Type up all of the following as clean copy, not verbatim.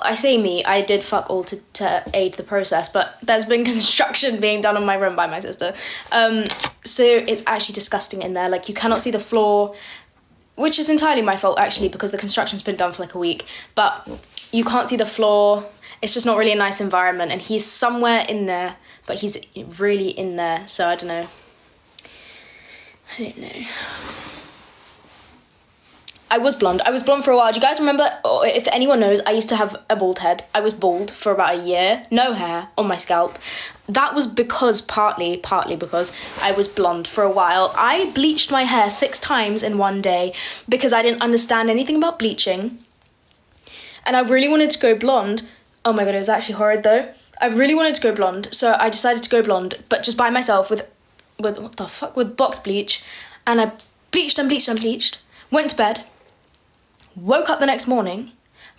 I say me, I did fuck all to aid the process, but there's been construction being done on my room by my sister. So it's actually disgusting in there. Like, you cannot see the floor, which is entirely my fault, actually, because the construction's been done for like a week. But you can't see the floor. It's just not really a nice environment. And he's somewhere in there, but he's really in there. So I don't know. I don't know. I was blonde for a while. Do you guys remember, or if anyone knows, I used to have a bald head. I was bald for about a year, no hair on my scalp. That was because, partly because I was blonde for a while. I bleached my hair 6 times in one day because I didn't understand anything about bleaching. And I really wanted to go blonde. Oh my God, it was actually horrid though. I really wanted to go blonde, so I decided to go blonde, but just by myself with what the fuck, with box bleach. And I bleached, went to bed. Woke up the next morning,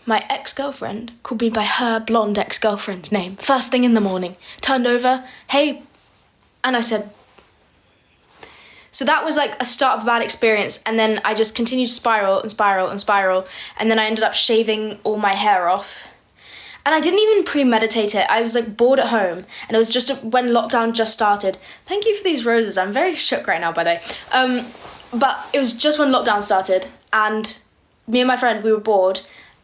my ex-girlfriend called me by her blonde ex-girlfriend's name. First thing in the morning. Turned over, hey, and I said... So that was like a start of a bad experience, and then I just continued to spiral, and then I ended up shaving all my hair off. And I didn't even premeditate it. I was like bored at home, and it was just when lockdown just started. Thank you for these roses. I'm very shook right now, by the way. But it was just when lockdown started, and... me and my friend, we were bored,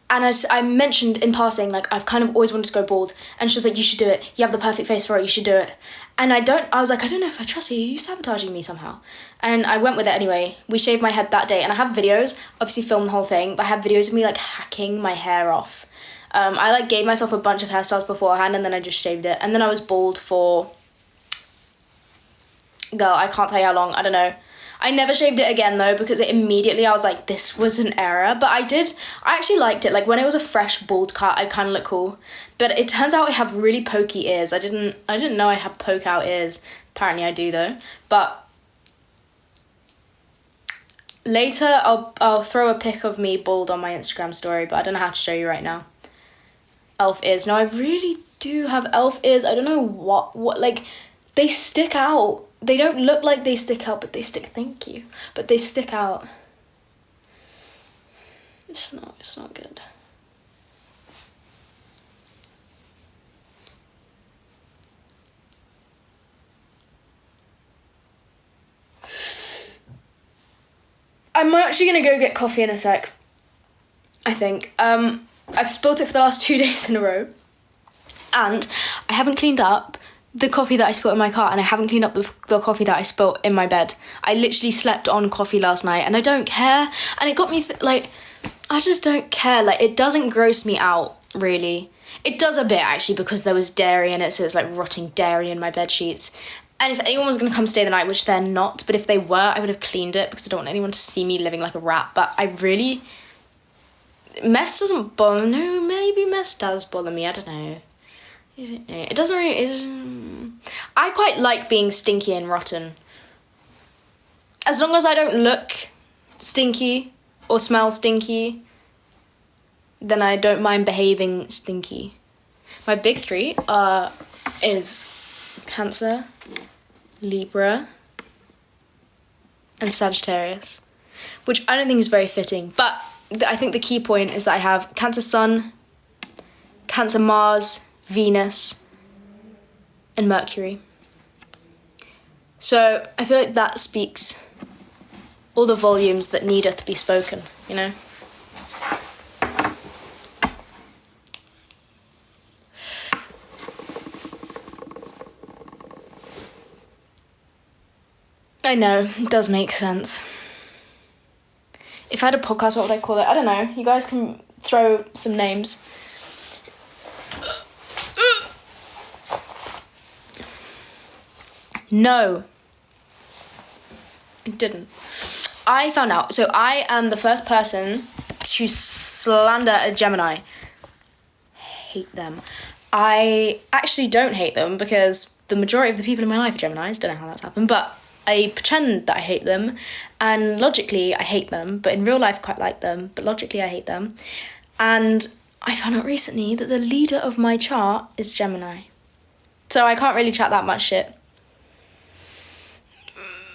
and I mentioned in passing, like, I've kind of always wanted to go bald, and she was like, you should do it, you have the perfect face for it, you should do it. And I was like, I don't know if I trust you, you're sabotaging me somehow. And I went with it anyway. We shaved my head that day, and I have videos, obviously filmed the whole thing, but I have videos of me, like, hacking my hair off. I, like, gave myself a bunch of hairstyles beforehand, and then I just shaved it, and then I was bald for, girl, I can't tell you how long, I don't know. I never shaved it again though, because immediately I was like, this was an error. But I actually liked it. Like, when it was a fresh bald cut, I kind of looked cool. But it turns out I have really pokey ears. I didn't know I had poke out ears. Apparently I do though. But later I'll throw a pic of me bald on my Instagram story, but I don't know how to show you right now. Elf ears. No, I really do have elf ears. I don't know what like, they stick out. They don't look like they stick out, but they stick, thank you. But they stick out. It's not good. I'm actually gonna go get coffee in a sec, I think. I've spilt it for the last 2 days in a row. And I haven't cleaned up the coffee that I spilt in my car, and I haven't cleaned up the coffee that I spilt in my bed. I literally slept on coffee last night, and I don't care. And it got me, like, I just don't care. Like, it doesn't gross me out, really. It does a bit, actually, because there was dairy in it, so it's, like, rotting dairy in my bed sheets. And if anyone was going to come stay the night, which they're not, but if they were, I would have cleaned it, because I don't want anyone to see me living like a rat. But I really... Mess doesn't bother... No, maybe mess does bother me, I don't know. It doesn't really... I quite like being stinky and rotten. As long as I don't look stinky or smell stinky, then I don't mind behaving stinky. My big 3 is Cancer, Libra, and Sagittarius, which I don't think is very fitting. But I think the key point is that I have Cancer Sun, Cancer Mars, Venus, and Mercury. So I feel like that speaks all the volumes that needeth be spoken, you know? I know, it does make sense. If I had a podcast, what would I call it? I don't know. You guys can throw some names. No, it didn't. I found out. So I am the first person to slander a Gemini. Hate them. I actually don't hate them because the majority of the people in my life are Geminis. Don't know how that's happened, but I pretend that I hate them, and logically I hate them, but in real life I quite like them, but logically I hate them. And I found out recently that the leader of my chart is Gemini. So I can't really chat that much shit.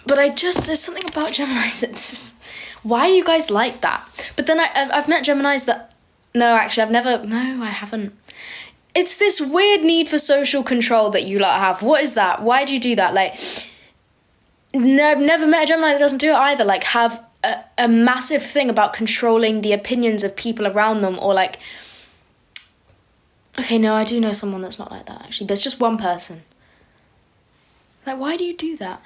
But there's something about Geminis that just, why are you guys like that? But then I've met Geminis that No, actually, I haven't. It's this weird need for social control that you lot have. What is that? Why do you do that? Like, no, I've never met a Gemini that doesn't do it either. Like, have a massive thing about controlling the opinions of people around them, or like, okay, no, I do know someone that's not like that, actually, but it's just one person. Like, why do you do that?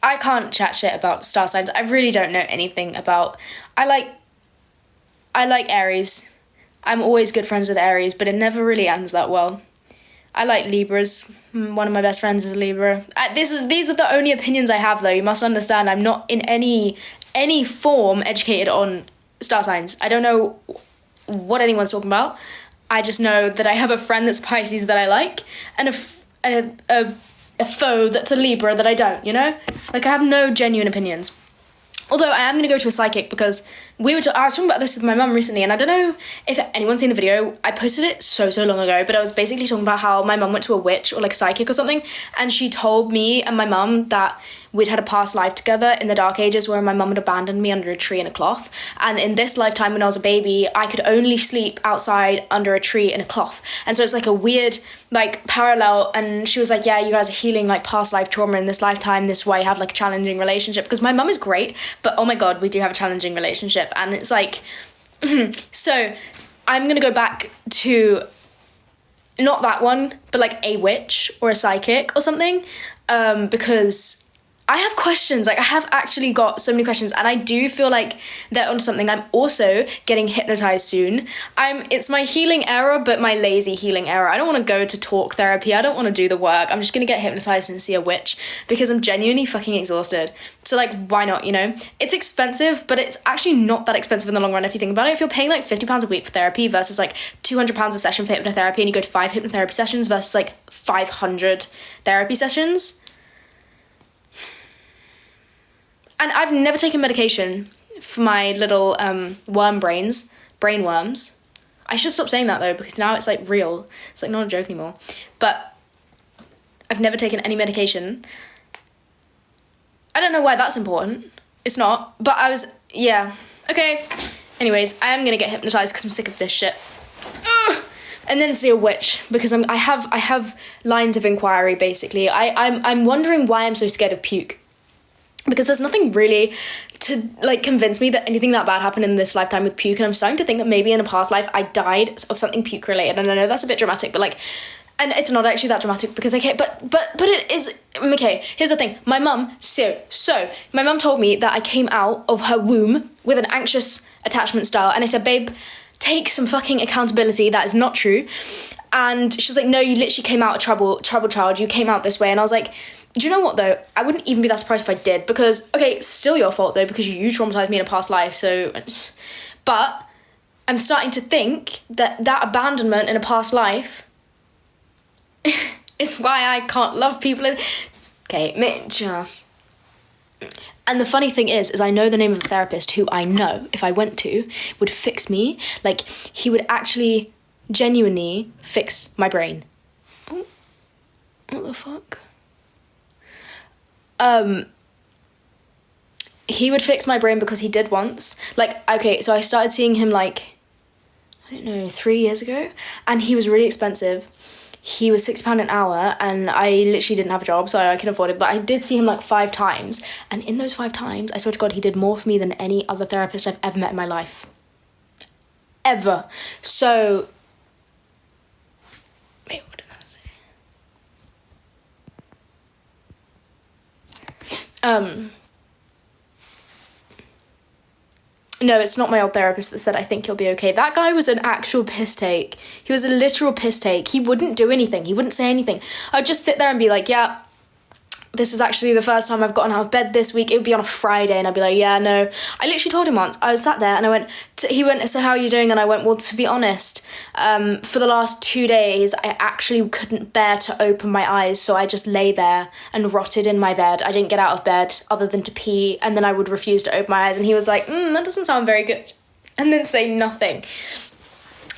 I can't chat shit about star signs. I really don't know anything about... I like Aries. I'm always good friends with Aries, but it never really ends that well. I like Libras. One of my best friends is a Libra. These are the only opinions I have, though. You must understand, I'm not in any form educated on star signs. I don't know what anyone's talking about. I just know that I have a friend that's Pisces that I like, and a foe that's a Libra that I don't, you know? Like, I have no genuine opinions. Although I am going to go to a psychic, because I was talking about this with my mum recently, and I don't know if anyone's seen the video. I posted it so long ago, but I was basically talking about how my mum went to a witch or like a psychic or something, and she told me and my mum that we'd had a past life together in the dark ages where my mum had abandoned me under a tree in a cloth, and in this lifetime when I was a baby, I could only sleep outside under a tree in a cloth. And so it's like a weird like parallel, and she was like, yeah, you guys are healing like past life trauma in this lifetime, this is why you have like a challenging relationship, because my mum is great, but oh my god, we do have a challenging relationship. And it's like so I'm gonna go back to not that one, but like a witch or a psychic or something, because I have questions. Like, I have actually got so many questions, and I do feel like they're on something. I'm also getting hypnotized soon. It's my healing era, but my lazy healing era. I don't want to go to talk therapy. I don't want to do the work. I'm just going to get hypnotized and see a witch, because I'm genuinely fucking exhausted. So, like, why not, you know? It's expensive, but it's actually not that expensive in the long run if you think about it. If you're paying like £50 a week for therapy versus like £200 a session for hypnotherapy, and you go to 5 hypnotherapy sessions versus like 500 therapy sessions. And I've never taken medication for my little brain worms. I should stop saying that, though, because now it's like real. It's like not a joke anymore. But I've never taken any medication. I don't know why that's important. It's not. But yeah. Okay. Anyways, I am going to get hypnotized because I'm sick of this shit. Ugh! And then see a witch, because I have lines of inquiry, basically. I'm wondering why I'm so scared of puke. Because there's nothing really to like convince me that anything that bad happened in this lifetime with puke, and I'm starting to think that maybe in a past life I died of something puke related. And I know that's a bit dramatic, but like, and it's not actually that dramatic because but it is. Okay, here's the thing. My mum, so my mum told me that I came out of her womb with an anxious attachment style, and I said, babe, take some fucking accountability. That is not true. And she was like, no, you literally came out a troubled child. You came out this way. And I was like, do you know what, though? I wouldn't even be that surprised if I did, because, okay, it's still your fault, though, because you traumatized me in a past life, so... But I'm starting to think that abandonment in a past life is why I can't love people in... Okay, and the funny thing is I know the name of a therapist who I know, if I went to, would fix me. Like, he would actually genuinely fix my brain. Oh, what the fuck? He would fix my brain because he did once. Like, okay, so I started seeing him like, I don't know, 3 years ago, and he was really expensive. He was £60 an hour, and I literally didn't have a job, so I couldn't afford it, but I did see him like 5 times, and in those 5 times, I swear to God, he did more for me than any other therapist I've ever met in my life. Ever. So, wait, what did that say? No, it's not my old therapist that said, I think you'll be okay. That guy was an actual piss take. He was a literal piss take. He wouldn't do anything. He wouldn't say anything. I'd just sit there and be like, yeah, this is actually the first time I've gotten out of bed this week. It would be on a Friday, and I'd be like, yeah, no. I literally told him once. I was sat there, and he went, so how are you doing? And I went, well, to be honest, for the last 2 days, I actually couldn't bear to open my eyes, so I just lay there and rotted in my bed. I didn't get out of bed other than to pee, and then I would refuse to open my eyes. And he was like, that doesn't sound very good. And then say nothing.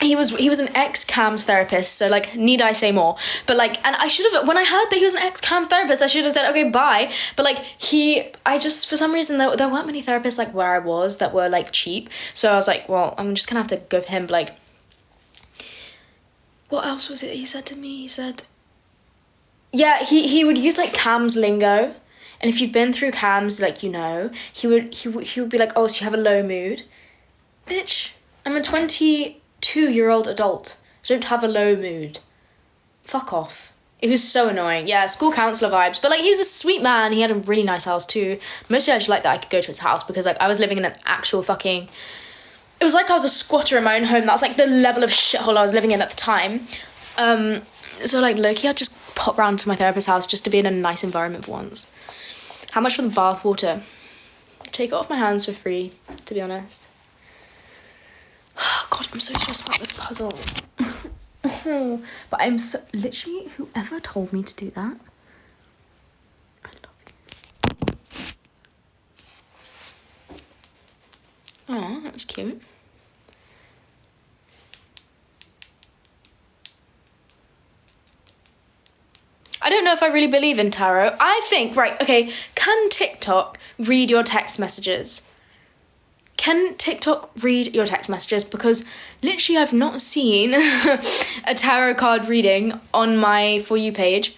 he was an ex-CAMS therapist, so like, need I say more? But like, and I should have, when I heard that he was an ex-CAMS therapist, I should have said, okay, bye. But like, I just, for some reason, there weren't many therapists like where I was that were like cheap. So I was like, well, I'm just gonna have to go for him. But like, what else was it he said to me? He said, yeah, he would use like CAMS lingo. And if you've been through CAMS, like, you know, he would be like, oh, so you have a low mood? Bitch, I'm a 22-year-old adult. I don't have a low mood. Fuck off. It was so annoying. Yeah, school counsellor vibes. But like, he was a sweet man. He had a really nice house too. Mostly I just liked that I could go to his house because like I was living in an actual fucking... It was like I was a squatter in my own home. That's like the level of shithole I was living in at the time. So like, low-key, I'd just pop round to my therapist's house just to be in a nice environment for once. How much for the bath water? Take it off my hands for free, to be honest. God, I'm so stressed about this puzzle. But I'm so... Literally, whoever told me to do that, I love you. Oh, that was cute. I don't know if I really believe in tarot. I think, right, okay, can TikTok read your text messages? Can TikTok read your text messages? Because literally I've not seen a tarot card reading on my For You page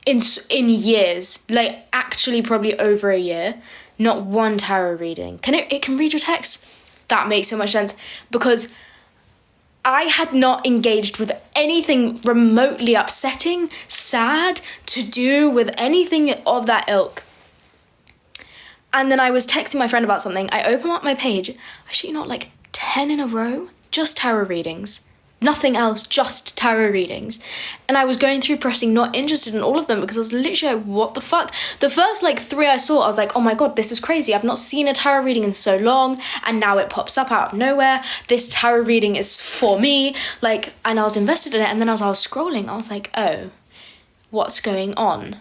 in years. Like, actually probably over a year. Not one tarot reading. It can read your text? That makes so much sense. Because I had not engaged with anything remotely upsetting, sad, to do with anything of that ilk. And then I was texting my friend about something. I open up my page. I shit you not, like 10 in a row, just tarot readings. Nothing else, just tarot readings. And I was going through pressing not interested in all of them because I was literally like, what the fuck? The first like 3 I saw, I was like, oh my God, this is crazy. I've not seen a tarot reading in so long. And now it pops up out of nowhere. This tarot reading is for me. Like, and I was invested in it. And then as I was scrolling, I was like, oh, what's going on?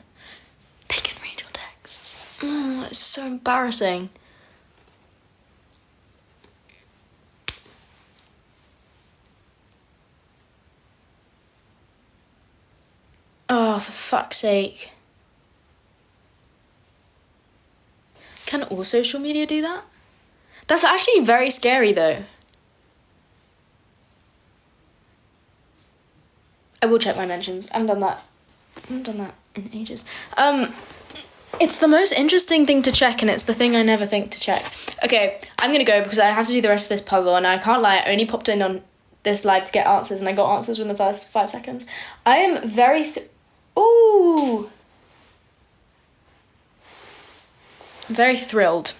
They can read your texts. Oh, it's so embarrassing. Oh, for fuck's sake. Can all social media do that? That's actually very scary though. I will check my mentions. I haven't done that in ages. It's the most interesting thing to check and it's the thing I never think to check. Okay, I'm gonna go because I have to do the rest of this puzzle and I can't lie, I only popped in on this live to get answers and I got answers within the first 5 seconds. I am very... Ooh! Very thrilled.